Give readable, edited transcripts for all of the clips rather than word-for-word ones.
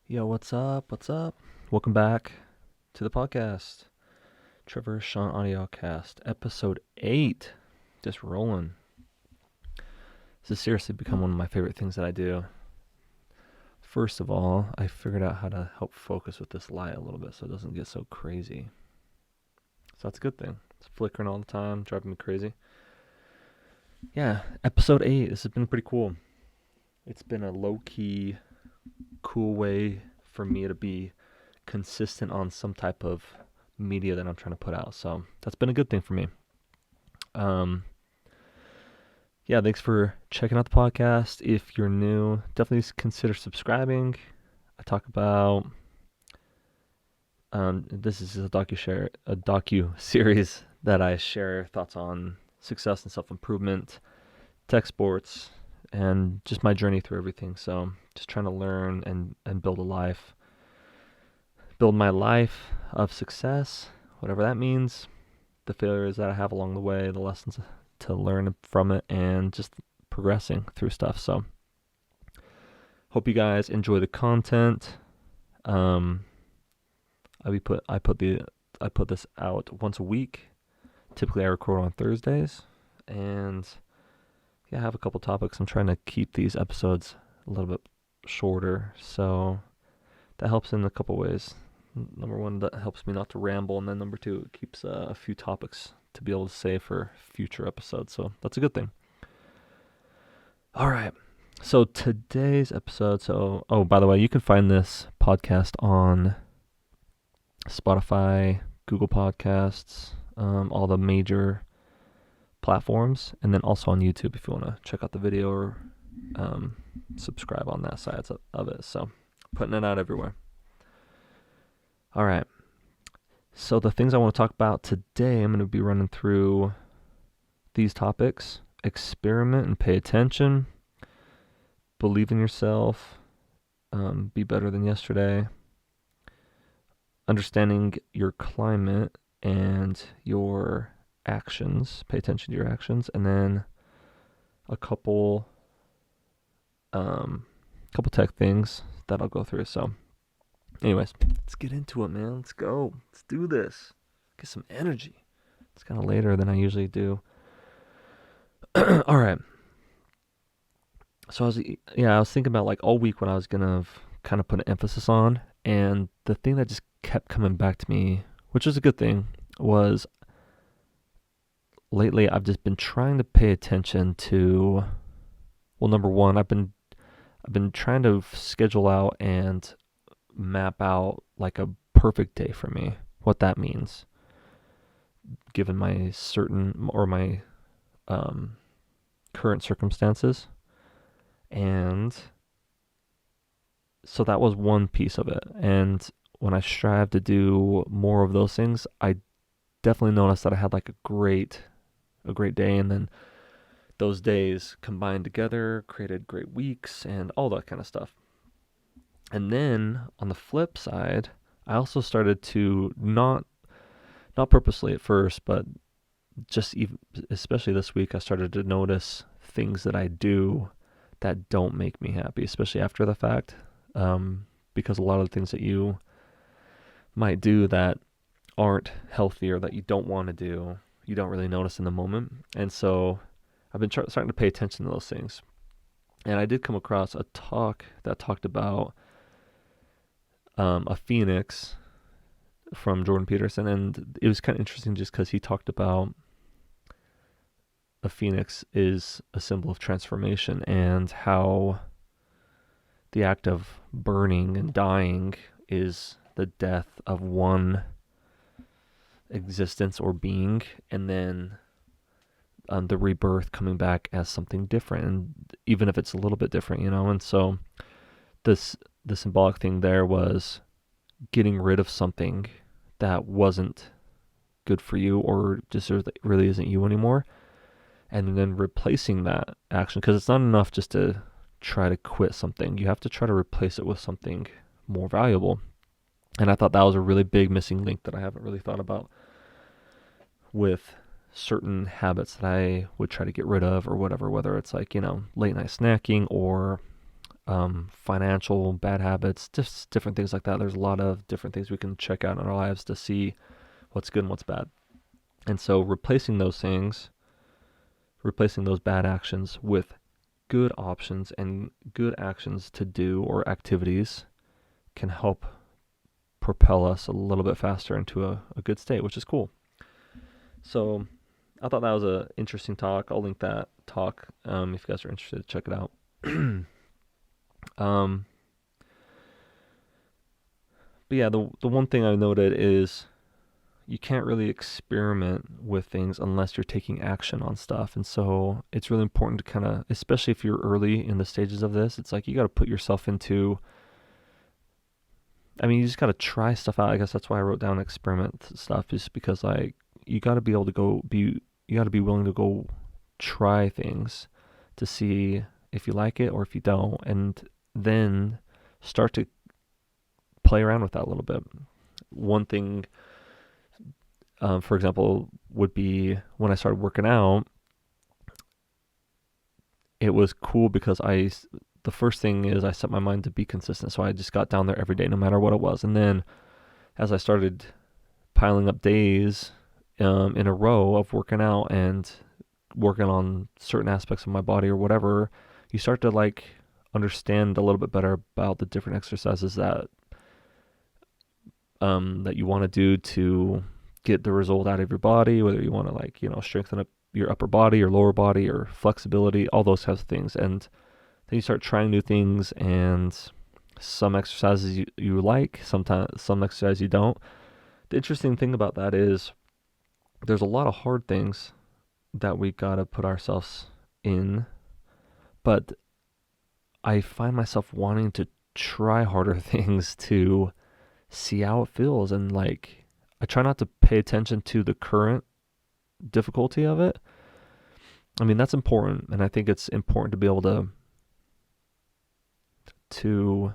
Yo, what's up? What's up? Welcome back to the podcast. Trevor Sean Audiocast, episode 8. Just rolling. This has seriously become one of my favorite things that I do. First of all, I figured out how to help focus with this light a little bit so it doesn't get so crazy. So that's a good thing. It's flickering all the time, driving me crazy. Yeah, episode 8. This has been pretty cool. It's been a low-key, cool way for me to be consistent on some type of media that I'm trying to put out. So that's been a good thing for me. Yeah, thanks for checking out the podcast. If you're new, definitely consider subscribing. I talk about this is a docu series that I share thoughts on success and self improvement, tech sports, and just my journey through everything. So just trying to learn and build my life of success, whatever that means, the failures that I have along the way, the lessons to learn from it, and just progressing through stuff. So hope you guys enjoy the content. I put this out once a week. Typically I record on Thursdays, and yeah, I have a couple topics. I'm trying to keep these episodes a little bit shorter, so that helps in a couple ways. Number one, that helps me not to ramble, and then number two, it keeps a few topics to be able to say for future episodes, so that's a good thing. All right, so today's episode, by the way, you can find this podcast on Spotify, Google Podcasts, all the major platforms, and then also on YouTube if you want to check out the video or subscribe on that side of it. So putting it out everywhere. All right. So the things I want to talk about today, I'm going to be running through these topics: experiment and pay attention, believe in yourself, be better than yesterday, understanding your climate and your actions, pay attention to your actions, and then a couple tech things that I'll go through. So anyways, let's get into it, man. Let's go. Let's do this. Get some energy. It's kind of later than I usually do. All right. So I was thinking about like all week what I was gonna kind of put an emphasis on, and the thing that just kept coming back to me, which is a good thing, was lately I've just been trying to pay attention to. Well, number one, I've been trying to schedule out and map out like a perfect day for me, what that means, given my current circumstances. And so that was one piece of it. And when I strive to do more of those things, I definitely noticed that I had like a great day, and then those days combined together created great weeks and all that kind of stuff. And then on the flip side, I also started to not purposely at first, but just especially this week, I started to notice things that I do that don't make me happy, especially after the fact, because a lot of the things that you might do that aren't healthy or that you don't want to do, you don't really notice in the moment. And so I've been starting to pay attention to those things. And I did come across a talk that talked about a phoenix from Jordan Peterson, and it was kind of interesting just because he talked about a phoenix is a symbol of transformation, and how the act of burning and dying is the death of one existence or being, and then the rebirth coming back as something different, and even if it's a little bit different, and so the symbolic thing there was getting rid of something that wasn't good for you or just really isn't you anymore, and then replacing that action, because it's not enough just to try to quit something. You have to try to replace it with something more valuable. And I thought that was a really big missing link that I haven't really thought about with certain habits that I would try to get rid of or whatever, whether it's like, late night snacking or financial bad habits, just different things like that. There's a lot of different things we can check out in our lives to see what's good and what's bad. And so replacing those bad actions with good options and good actions to do or activities can help propel us a little bit faster into a good state, which is cool. So I thought that was an interesting talk. I'll link that talk if you guys are interested. Check it out. um, but yeah, the one thing I noted is you can't really experiment with things unless you're taking action on stuff. And so it's really important to kind of, especially if you're early in the stages of this, it's like you got to put yourself into, I mean, you just got to try stuff out. I guess that's why I wrote down experiment stuff, just because like you got to be able to you got to be willing to go try things to see if you like it or if you don't, and then start to play around with that a little bit. One thing, for example, would be when I started working out, it was cool because the first thing is I set my mind to be consistent. So I just got down there every day, no matter what it was. And then as I started piling up days in a row of working out and working on certain aspects of my body or whatever, you start to like understand a little bit better about the different exercises that you want to do to get the result out of your body, whether you want to like, strengthen up your upper body or lower body or flexibility, all those types of things. And then you start trying new things, and some exercises you like, sometimes some exercises you don't. The interesting thing about that is there's a lot of hard things that we gotta put ourselves in, but I find myself wanting to try harder things to see how it feels. And like, I try not to pay attention to the current difficulty of it. I mean, that's important, and I think it's important to be able to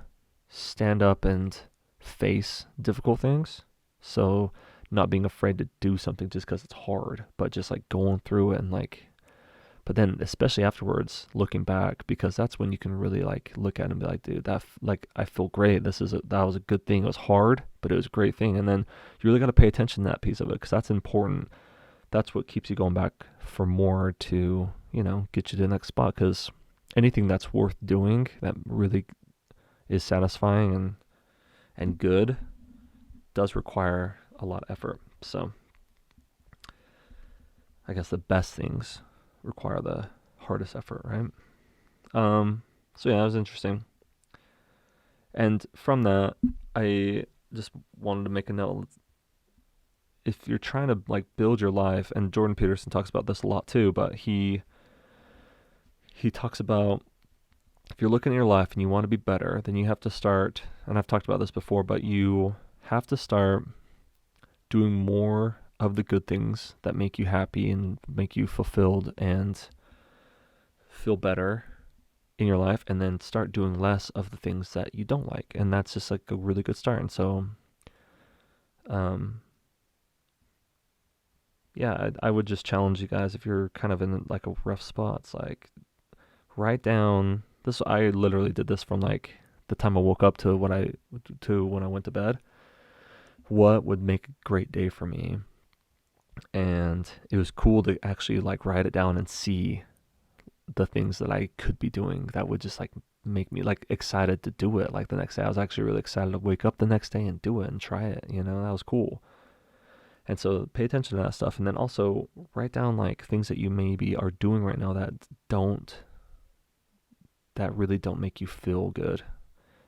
stand up and face difficult things. So not being afraid to do something just because it's hard, but just like going through it and like, but then especially afterwards looking back, because that's when you can really like look at it and be like, dude, like I feel great. That was a good thing. It was hard, but it was a great thing. And then you really got to pay attention to that piece of it, because that's important. That's what keeps you going back for more to, get you to the next spot. Because anything that's worth doing that really is satisfying and good does require a lot of effort. So I guess the best things require the hardest effort, right? So yeah, that was interesting. And from that, I just wanted to make a note. If you're trying to like build your life, and Jordan Peterson talks about this a lot too, but he talks about, if you're looking at your life and you want to be better, then you have to start, and I've talked about this before, but you have to start doing more of the good things that make you happy and make you fulfilled and feel better in your life, and then start doing less of the things that you don't like. And that's just like a really good start. And so, yeah, I would just challenge you guys, if you're kind of in like a rough spot, it's like, write down this. I literally did this from like the time I woke up to when I went to bed. What would make a great day for me? And it was cool to actually like write it down and see the things that I could be doing that would just like make me like excited to do it. Like the next day, I was actually really excited to wake up the next day and do it and try it. That was cool. And so pay attention to that stuff, and then also write down like things that you maybe are doing right now that really don't make you feel good,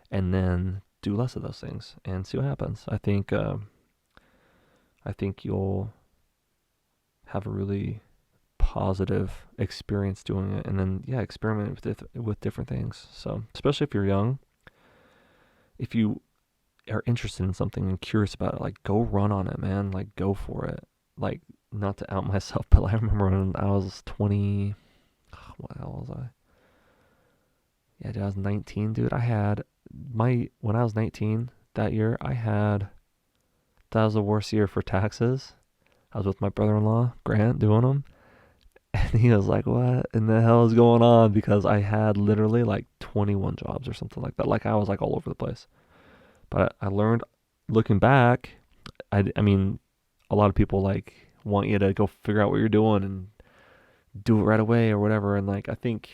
and then do less of those things and see what happens. I think you'll have a really positive experience doing it, and then experiment with different things. So especially if you're young, if you are interested in something and curious about it, like go run on it, man. Like go for it. Like, not to out myself, but I remember when I was 20, what hell was I? Yeah, dude, I was 19, dude. When I was 19 that year, that was the worst year for taxes. I was with my brother-in-law, Grant, doing them. And he was like, what in the hell is going on? Because I had literally like 21 jobs or something like that. Like I was like all over the place. But I learned looking back, I mean, a lot of people like want you to go figure out what you're doing and do it right away or whatever. And like, I think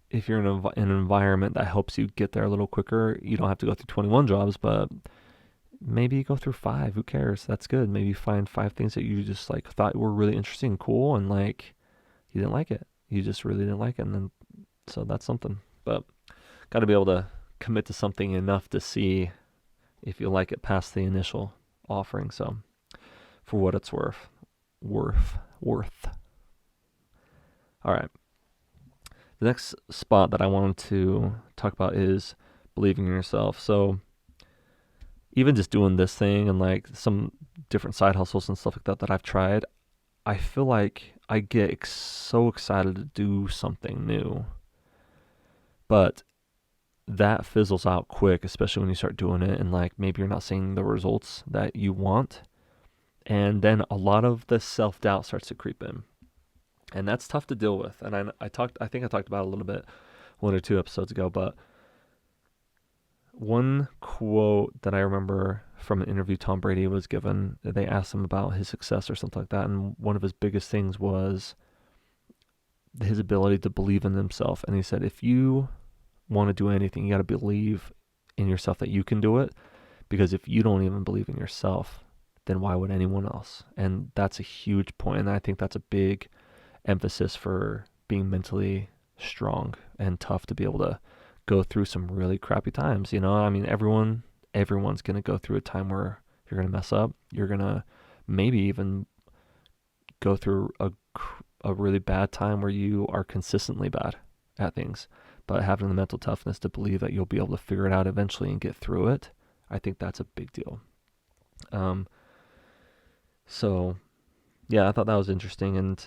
if you're in an environment that helps you get there a little quicker, you don't have to go through 21 jobs, but maybe you go through five. Who cares? That's good. Maybe you find five things that you just like thought were really interesting and cool, and like you didn't like it. You just really didn't like it, and then so that's something. But got to be able to commit to something enough to see if you like it past the initial offering. So for what it's worth. All right. The next spot that I wanted to talk about is believing in yourself. So even just doing this thing and like some different side hustles and stuff like that that I've tried, I feel like I get so excited to do something new. But that fizzles out quick, especially when you start doing it and like maybe you're not seeing the results that you want. And then a lot of the self doubt starts to creep in. And that's tough to deal with. And I think I talked about it a little bit one or two episodes ago, but one quote that I remember from an interview Tom Brady was given, they asked him about his success or something like that. And one of his biggest things was his ability to believe in himself. And he said, if you want to do anything, you got to believe in yourself that you can do it. Because if you don't even believe in yourself, then why would anyone else? And that's a huge point. And I think that's a big emphasis for being mentally strong and tough to be able to go through some really crappy times. You know, I mean, everyone's going to go through a time where you're going to mess up. You're going to maybe even go through a really bad time where you are consistently bad at things. But having the mental toughness to believe that you'll be able to figure it out eventually and get through it, I think that's a big deal. So yeah, I thought that was interesting. And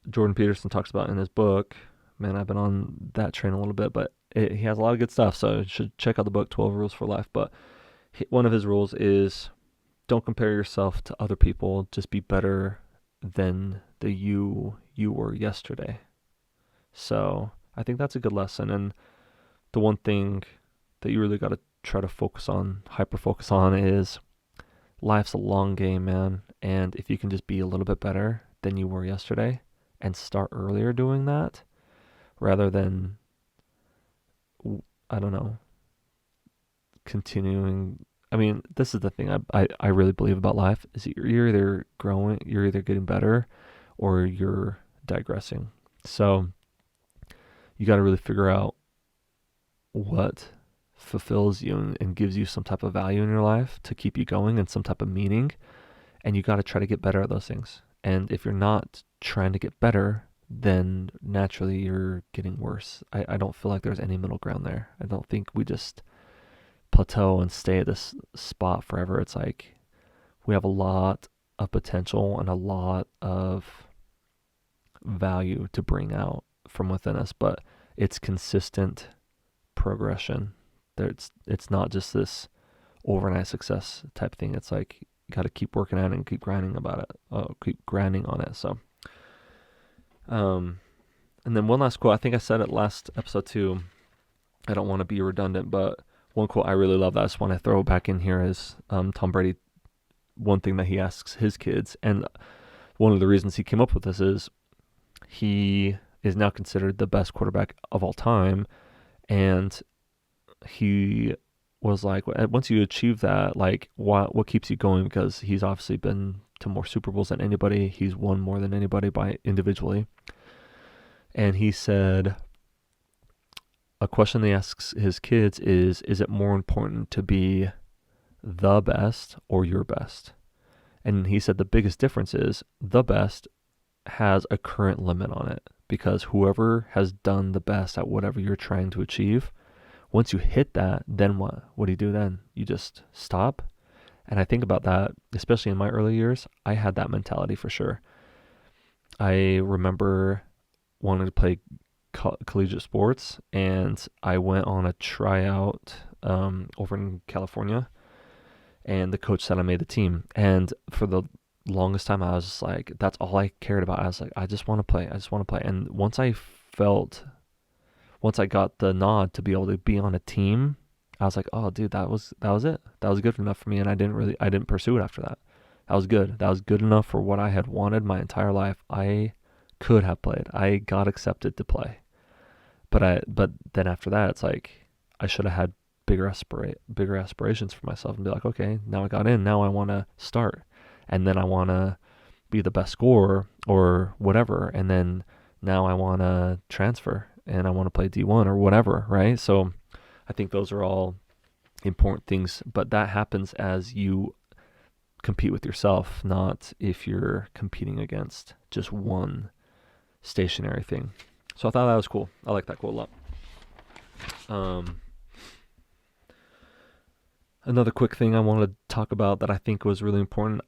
Jordan Peterson talks about in his book, man, I've been on that train a little bit, but he has a lot of good stuff. So you should check out the book, 12 Rules for Life. But one of his rules is don't compare yourself to other people. Just be better than the you were yesterday. So I think that's a good lesson. And the one thing that you really got to try to hyper focus on is life's a long game, man. And if you can just be a little bit better than you were yesterday and start earlier doing that rather than, I don't know, continuing. I mean, this is the thing I really believe about life is that you're either growing, you're either getting better or you're digressing. So you got to really figure out what fulfills you and gives you some type of value in your life to keep you going and some type of meaning. And you got to try to get better at those things. And if you're not trying to get better, then naturally you're getting worse. I don't feel like there's any middle ground there. I don't think we just plateau and stay at this spot forever. It's like we have a lot of potential and a lot of value to bring out from within us, but it's consistent progression. It's not just this overnight success type thing. It's like you got to keep working at it and keep grinding keep grinding on it. So, and then one last quote. I think I said it last episode too. I don't want to be redundant, but one quote I really love that I just want to throw back in here is Tom Brady. One thing that he asks his kids, and one of the reasons he came up with this is he is now considered the best quarterback of all time, and he was like, once you achieve that, like what keeps you going? Because he's obviously been to more Super Bowls than anybody. He's won more than anybody by individually. And he said, a question he asks his kids is it more important to be the best or your best? And he said the biggest difference is the best has a current limit on it, because whoever has done the best at whatever you're trying to achieve, once you hit that, then what? What do you do then? You just stop? And I think about that, especially in my early years, I had that mentality for sure. I remember wanting to play collegiate sports, and I went on a tryout over in California, and the coach said I made the team. And for the longest time I was just like, that's all I cared about. I was like, I just want to play. I just want to play. And once I got the nod to be able to be on a team, I was like, oh, dude, that was it. That was good enough for me. And I didn't pursue it after that. That was good. That was good enough for what I had wanted my entire life. I could have played. I got accepted to play. But then after that, it's like I should have had bigger aspirations for myself and be like, okay, now I got in. Now I want to start, and then I want to be the best scorer or whatever, and then now I want to transfer and I want to play D1 or whatever, right? So I think those are all important things, but that happens as you compete with yourself, not if you're competing against just one stationary thing. So I thought that was cool. I like that quote a lot. Another quick thing I wanted to talk about that I think was really important.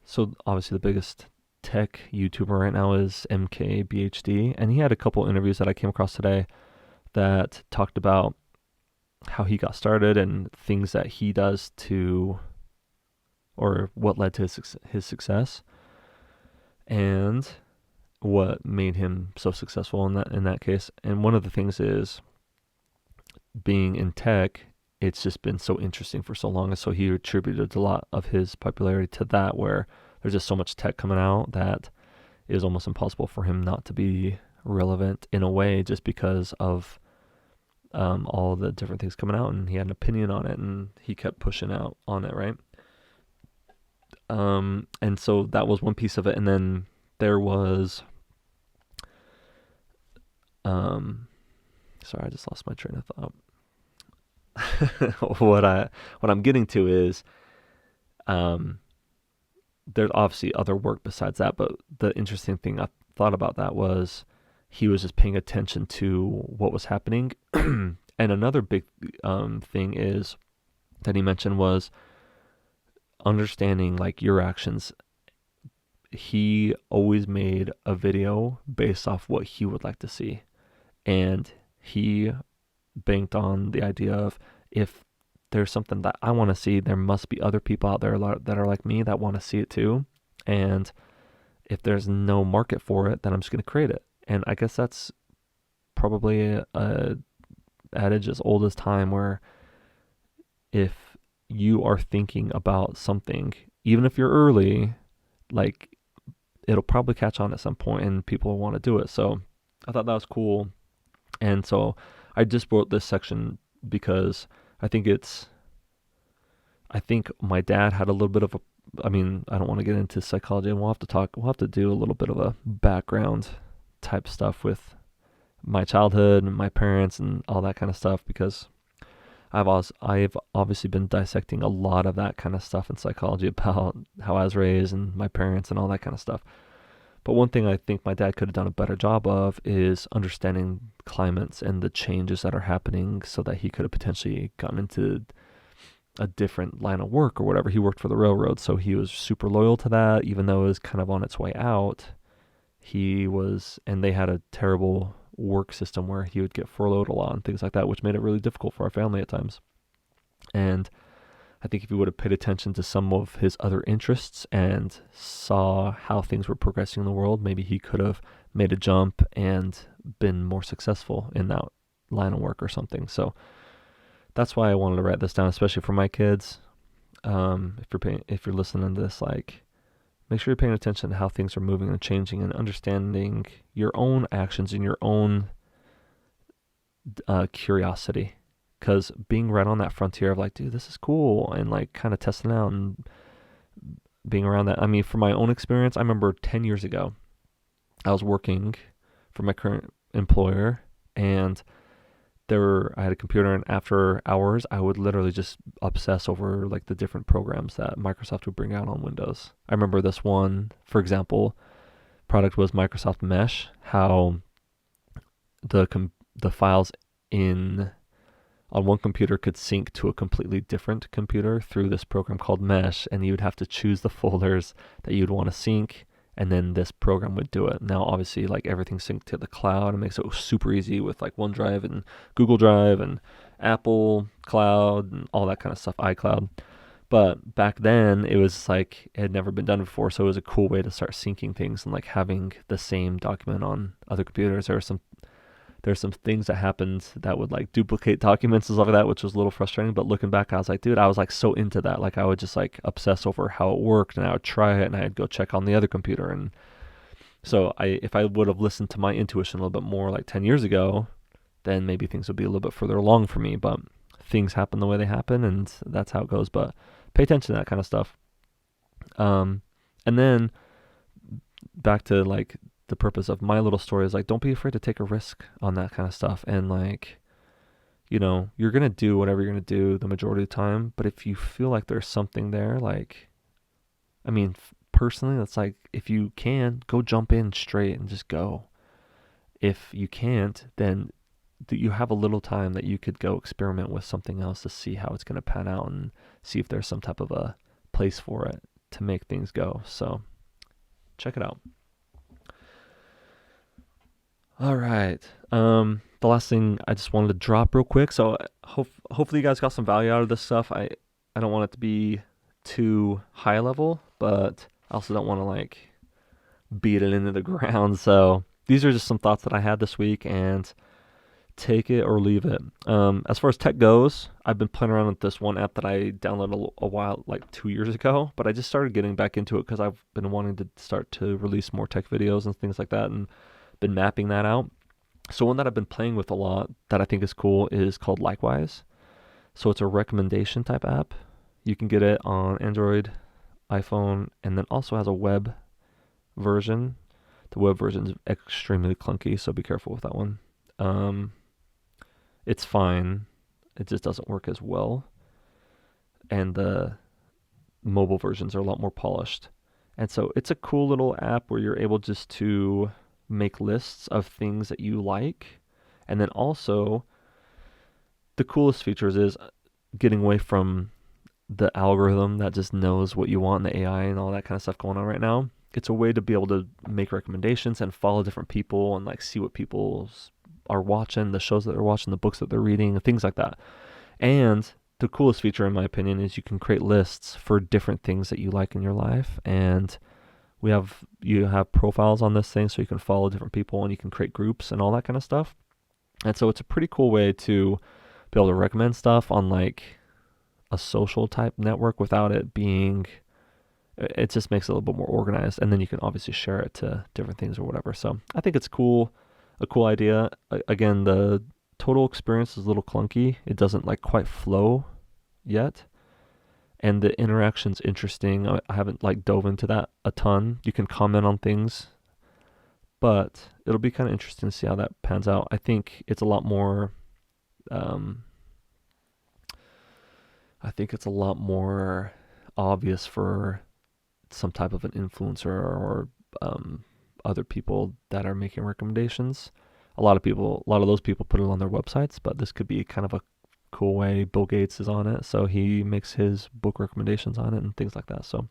So obviously the biggest tech YouTuber right now is MKBHD, and he had a couple interviews that I came across today that talked about how he got started and things that he does or what led to his success, and what made him so successful in that case. And one of the things is being in tech, it's just been so interesting for so long, and so he attributed a lot of his popularity to that, where there's just so much tech coming out that it was almost impossible for him not to be relevant in a way, just because of all the different things coming out, and he had an opinion on it, and he kept pushing out on it, right? And so that was one piece of it, and then there was, sorry, I just lost my train of thought. what I'm getting to is, there's obviously other work besides that, but the interesting thing I thought about that was he was just paying attention to what was happening. And another big thing is that he mentioned was understanding like your actions. He always made a video based off what he would like to see, and he banked on the idea of, if there's something that I want to see, there must be other people out there that are like me that want to see it too. And if there's no market for it, then I'm just going to create it. And I guess that's probably a adage as old as time, where if you are thinking about something, even if you're early, like, it'll probably catch on at some point and people will want to do it. So I thought that was cool. And so I just wrote this section because I think my dad had a little bit of I don't want to get into psychology, and we'll have to do a little bit of a background type stuff with my childhood and my parents and all that kind of stuff, because I've obviously been dissecting a lot of that kind of stuff in psychology about how I was raised and my parents and all that kind of stuff. But one thing I think my dad could have done a better job of is understanding climates and the changes that are happening, so that he could have potentially gotten into a different line of work or whatever. He worked for the railroad, so he was super loyal to that, even though it was kind of on its way out. And they had a terrible work system where he would get furloughed a lot and things like that, which made it really difficult for our family at times. And I think if he would have paid attention to some of his other interests and saw how things were progressing in the world, maybe he could have made a jump and been more successful in that line of work or something. So that's why I wanted to write this down, especially for my kids. If you're listening to this, like, make sure you're paying attention to how things are moving and changing, and understanding your own actions and your own curiosity. Because being right on that frontier of like, dude, this is cool, and like kind of testing out and being around that. I mean, from my own experience, I remember 10 years ago, I was working for my current employer, and I had a computer, and after hours, I would literally just obsess over like the different programs that Microsoft would bring out on Windows. I remember this one, for example, product was Microsoft Mesh, how the files on one computer could sync to a completely different computer through this program called Mesh, and you would have to choose the folders that you'd want to sync, and then this program would do it. Now, obviously, like, everything's synced to the cloud. It makes it super easy with like OneDrive and Google Drive and Apple Cloud and all that kind of stuff, iCloud. But back then, it was like it had never been done before, so it was a cool way to start syncing things and like having the same document on other computers. There's some things that happened that would like duplicate documents and stuff like that, which was a little frustrating. But looking back, I was like, dude, I was like so into that. Like I would just like obsess over how it worked, and I would try it, and I'd go check on the other computer. And so if I would have listened to my intuition a little bit more like 10 years ago, then maybe things would be a little bit further along for me. But things happen the way they happen, and that's how it goes. But pay attention to that kind of stuff. And then back to like the purpose of my little story is like, don't be afraid to take a risk on that kind of stuff. And like, you're going to do whatever you're going to do the majority of the time. But if you feel like there's something there, like, I mean, personally, it's like, if you can, go jump in straight and just go. If you can't, then you have a little time that you could go experiment with something else to see how it's going to pan out and see if there's some type of a place for it to make things go. So check it out. All right. The last thing I just wanted to drop real quick. So hopefully you guys got some value out of this stuff. I don't want it to be too high level, but I also don't want to like beat it into the ground. So these are just some thoughts that I had this week, and take it or leave it. As far as tech goes, I've been playing around with this one app that I downloaded a while, like 2 years ago, but I just started getting back into it because I've been wanting to start to release more tech videos and things like that, and been mapping that out. So one that I've been playing with a lot that I think is cool is called Likewise. So it's a recommendation type app. You can get it on Android, iPhone, and then also has a web version. The web version is extremely clunky, so be careful with that one. It's fine. It just doesn't work as well. And the mobile versions are a lot more polished. And so it's a cool little app where you're able just to make lists of things that you like. And then also, the coolest features is getting away from the algorithm that just knows what you want, and the AI and all that kind of stuff going on right now. It's a way to be able to make recommendations and follow different people and like see what people are watching, the shows that they're watching, the books that they're reading, things like that. And the coolest feature, in my opinion, is you can create lists for different things that you like in your life. And you have profiles on this thing, so you can follow different people and you can create groups and all that kind of stuff. And so it's a pretty cool way to be able to recommend stuff on like a social type network without it being, it just makes it a little bit more organized. And then you can obviously share it to different things or whatever. So I think it's cool, a cool idea. Again, the total experience is a little clunky. It doesn't like quite flow yet. And the interaction's interesting. I haven't like dove into that a ton. You can comment on things, but it'll be kind of interesting to see how that pans out. I think it's a lot more, obvious for some type of an influencer or other people that are making recommendations. A lot of those people put it on their websites, but this could be kind of a cool way. Bill Gates is on it, so he makes his book recommendations on it and things like that. So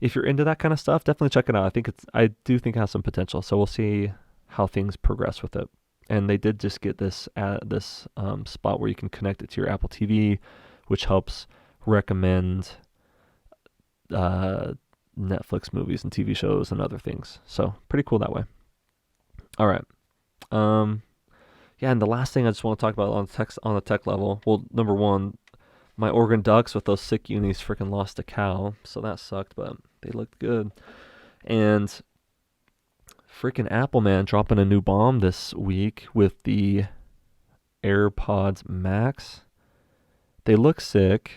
if you're into that kind of stuff, definitely check it out. I do think it has some potential. So we'll see how things progress with it. And they did just get this spot where you can connect it to your Apple TV, which helps recommend Netflix movies and TV shows and other things. So pretty cool that way. All right. Yeah, and the last thing I just want to talk about on the tech level. Well, number one, my Oregon Ducks with those sick unis freaking lost a cow, so that sucked, but they looked good. And freaking Apple, man, dropping a new bomb this week with the AirPods Max. They look sick,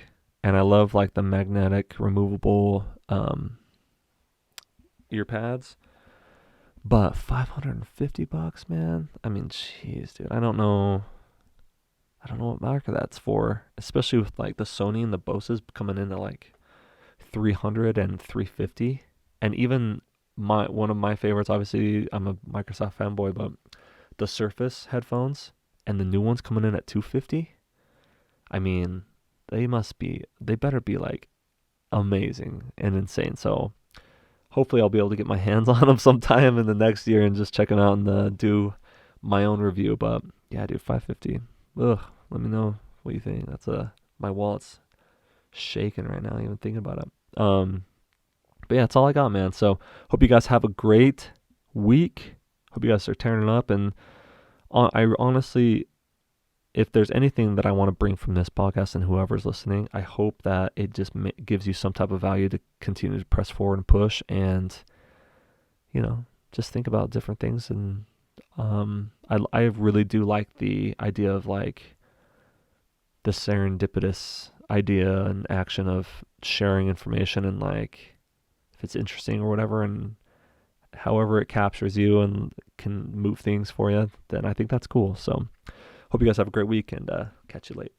and I love like the magnetic removable ear pads. But $550, man. I mean, jeez, dude. I don't know what market that's for, especially with like the Sony and the Boses coming in at like 300 and 350. And even one of my favorites, obviously I'm a Microsoft fanboy, but the Surface headphones and the new ones coming in at 250. I mean, they better be like amazing and insane. So hopefully I'll be able to get my hands on them sometime in the next year and just check them out and do my own review. But yeah, dude, $550. Ugh, let me know what you think. That's my wallet's shaking right now, even thinking about it. But yeah, that's all I got, man. So hope you guys have a great week. Hope you guys are tearing it up. And I honestly, if there's anything that I want to bring from this podcast and whoever's listening, I hope that it just gives you some type of value to continue to press forward and push, and just think about different things. And I really do like the idea of like the serendipitous idea and action of sharing information, and like if it's interesting or whatever, and however it captures you and can move things for you, then I think that's cool. So hope you guys have a great week, and catch you later.